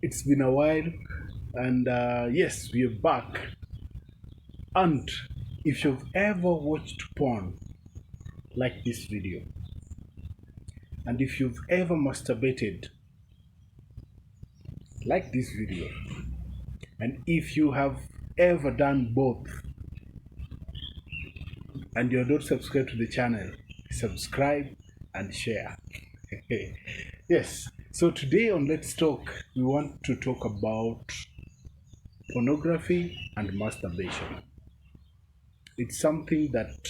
It's been a while, and yes, we are back. And if you've ever watched porn like this video, and if you've ever masturbated like this video, and if you have ever done both and you're not subscribed to the channel, subscribe and share. Yes, so today on Let's Talk, we want to talk about pornography and masturbation. It's something that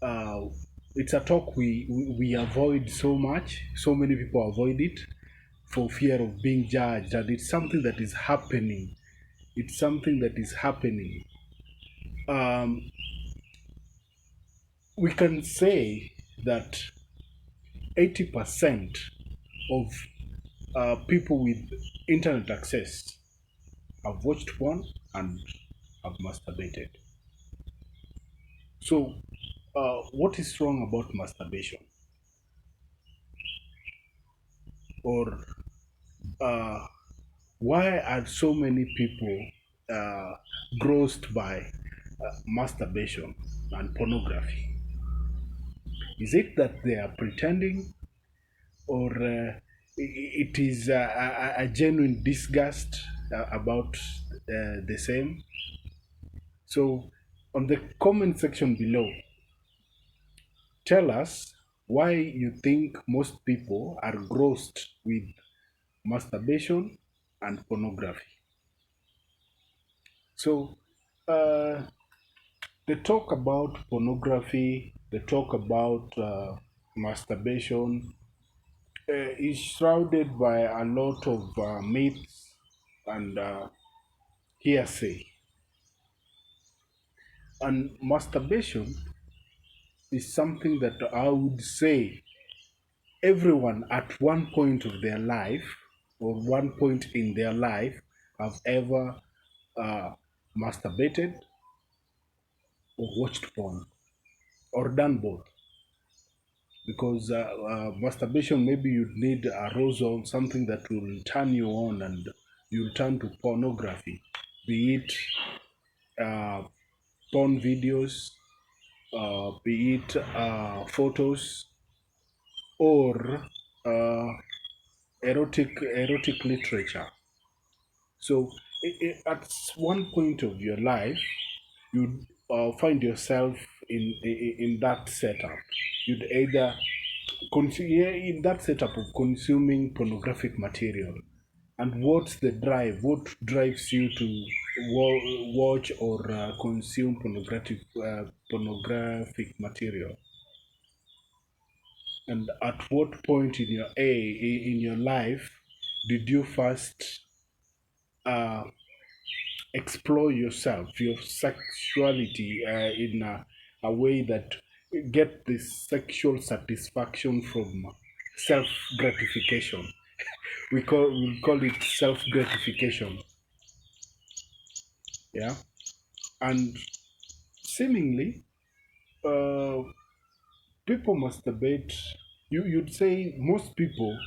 uh, it's a talk we avoid so much. So many people avoid it for fear of being judged, and it's something that is happening. It's something that is happening. Um, we can say that 80% of people with internet access have watched porn and have masturbated. So, what is wrong about masturbation? Or uh, why are so many people uh, grossed by masturbation and pornography? Is it that they are pretending, or it is a genuine disgust about the same? So, on the comment section below, tell us why you think most people are grossed with masturbation and pornography. So, uh, they talk about pornography, they talk about masturbation, is shrouded by a lot of myths and hearsay. And masturbation is something that I would say everyone at one point of their life or one point in their life have ever uh, masturbated or watched porn or done both. Because masturbation, maybe you'd need a arousal, something that will turn you on, and you'll turn to pornography, be it uh, porn videos, be it photos, or uh, erotic literature. So at one point of your life, you find yourself in that setup. You'd either yeah, in that setup of consuming pornographic material. And what's the drive? What drives you to watch or consume pornographic material? And at what point in your life did you first uh, explore yourself, your sexuality in a way that get this sexual satisfaction from self gratification? We call it self gratification. Yeah, and seemingly uh, people masturbate. You'd say most people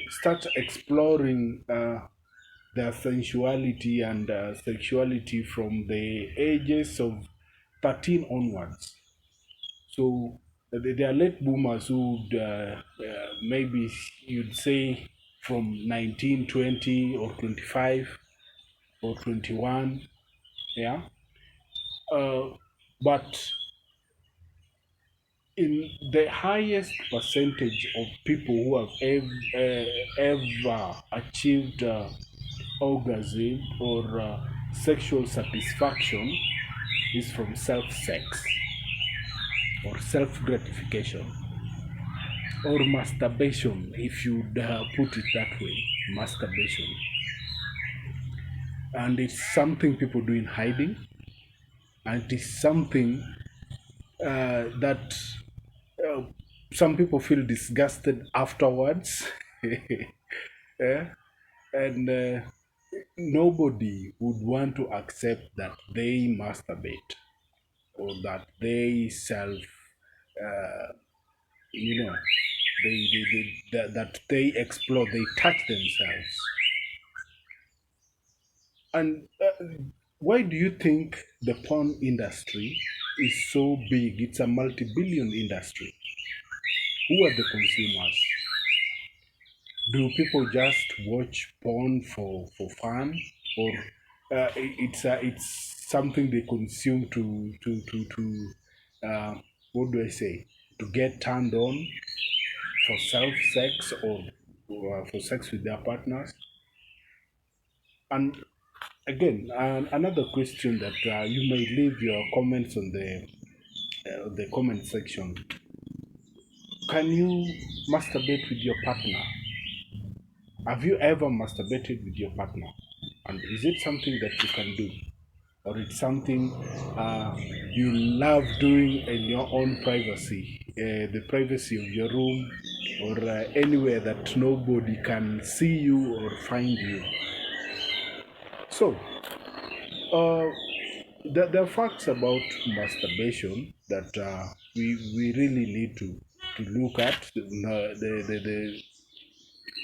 start exploring their sensuality and sexuality from the ages of 13 onwards. So they are late boomers who maybe you'd say from 19, 20, or 25 or 21. Yeah. But in the highest percentage of people who have ever achieved orgasm or sexual satisfaction is from self sex or self gratification or masturbation, if you put it that way. Masturbation. And it's something people do in hiding, and it is something that uh, some people feel disgusted afterwards. Yeah? And nobody would want to accept that they masturbate or that they self, uh, you know, that they explore, they touch themselves. And why do you think the porn industry is so big? It's a multi-billion industry. Who are the consumers? Do people just watch porn for fun, or it's something they consume to what do I say, to get turned on for self sex, or for sex with their partners? And again, another question that you may leave your comments on the comment section. Can you masturbate with your partner? Have you ever masturbated with your partner? And is it something that you can do? Or it's something you love doing in your own privacy, the privacy of your room, or anywhere that nobody can see you or find you? So, uh, there are facts about masturbation that we really need to look at, the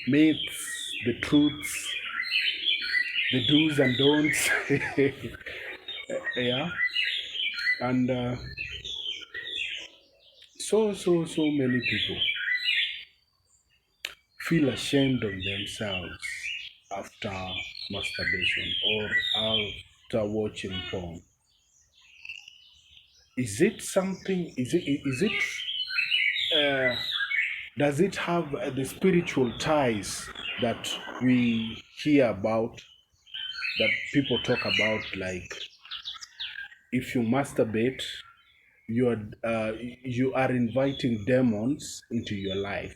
myths, the truths, the do's and don'ts. Yeah, and so many people feel ashamed of themselves after masturbation or after watching porn. Is it something? Is it? Uh, does it have the spiritual ties that we hear about, that people talk about, like if you masturbate, you are you are inviting demons into your life?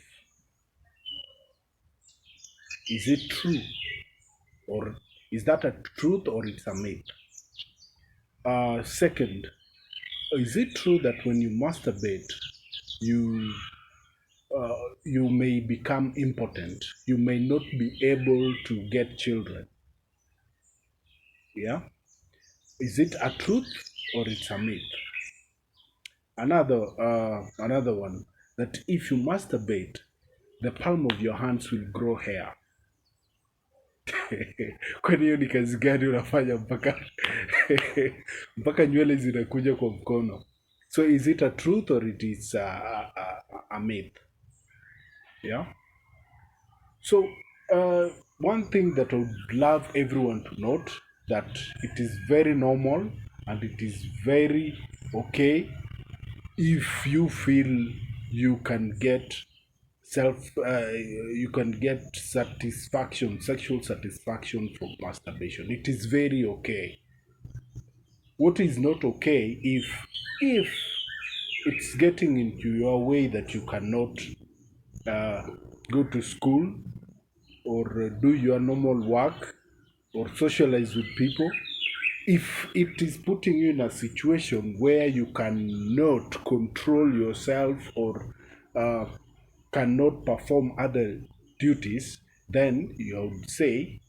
Is it true, or is that a truth, or it's a myth? Second, is it true that when you masturbate, you you may become impotent? You may not be able to get children. Yeah, is it a truth or it's a myth? Another one, that if you masturbate, the palm of your hands will grow hair. Kwani hiyo ni kazi gani unafanya mpaka mpaka nywele zinakuja kwa mkono? So is it a truth or it is a myth? Yeah. So one thing that I would love everyone to note, that it is very normal and it is very okay if you feel you can get you can get satisfaction, sexual satisfaction from masturbation. It is very okay. What is not okay, if it's getting into your way that you cannot uh, go to school, or do your normal work, or socialize with people. If it is putting you in a situation where you cannot control yourself, or uh, cannot perform other duties, then you would say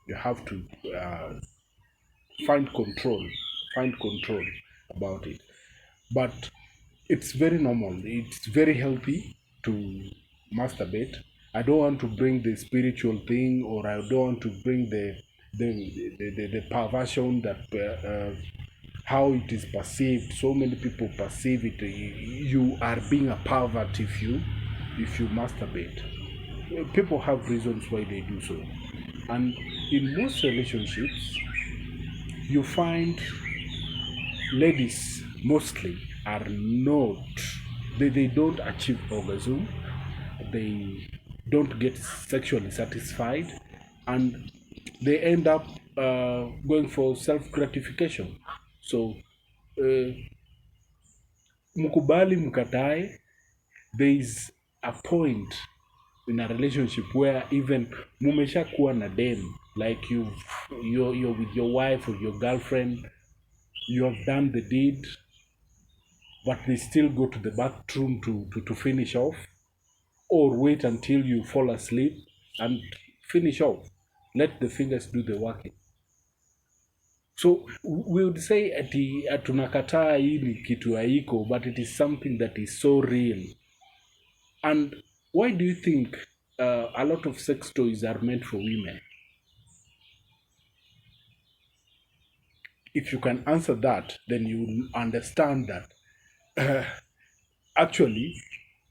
you have to uh, find control, find control about it. But it's very normal, it's very healthy to masturbate. I don't want to bring the spiritual thing, or I don't want to bring the perversion that how it is perceived. So many people perceive it. You are being a pervert if you masturbate. People have reasons why they do so, and in most relationships, you find ladies mostly are not, they don't achieve orgasm, they don't get sexually satisfied, and they end up going for self gratification. So uh, mkubali mkatae, there is a point in a relationship where even mumesha kuwa na dem, like you're with your wife or your girlfriend, you have done the deed, but they still go to the bathroom to finish off, or wait until you fall asleep and finish off. Let the fingers do the working. So we would say ati tunakataa hii ni kitu haiko, but it is something that is so real. And why do you think a lot of sex toys are meant for women? If you can answer that, then you understand that actually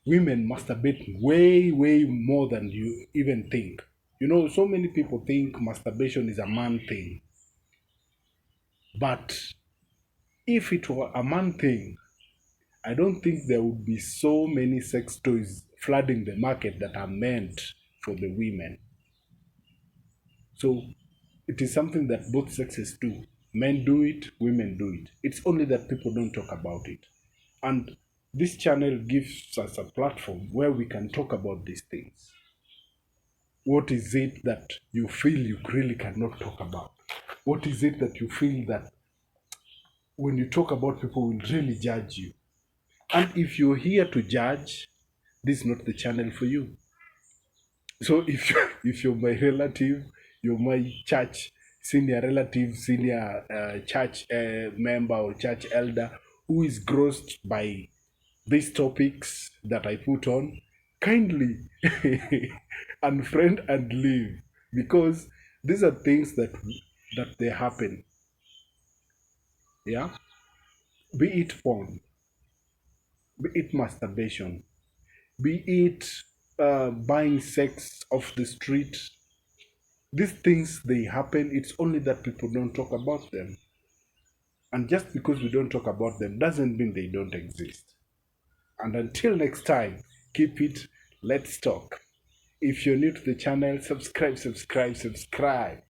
women masturbate way, way more than you even think. You know, so many people think masturbation is a man thing, but if it were a man thing, I don't think there would be so many sex toys flooding the market that are meant for the women. So it is something that both sexes do. Men do it, women do it. It's only that people don't talk about it. And this channel gives us a platform where we can talk about these things. What is it that you feel you really cannot talk about? What is it that you feel that when you talk about, people will really judge you? And if you're here to judge, this is not the channel for you. So if if you're my relative, you're my church senior relative, senior church member or church elder who is grossed by these topics that I put on, kindly unfriend and leave, because these are things that they happen. Yeah, be it porn, be it masturbation, be it buying sex off the street. These things, they happen. It's only that people don't talk about them. And just because we don't talk about them doesn't mean they don't exist. And until next time, keep it. Let's talk. If you're new to the channel, subscribe, subscribe, subscribe.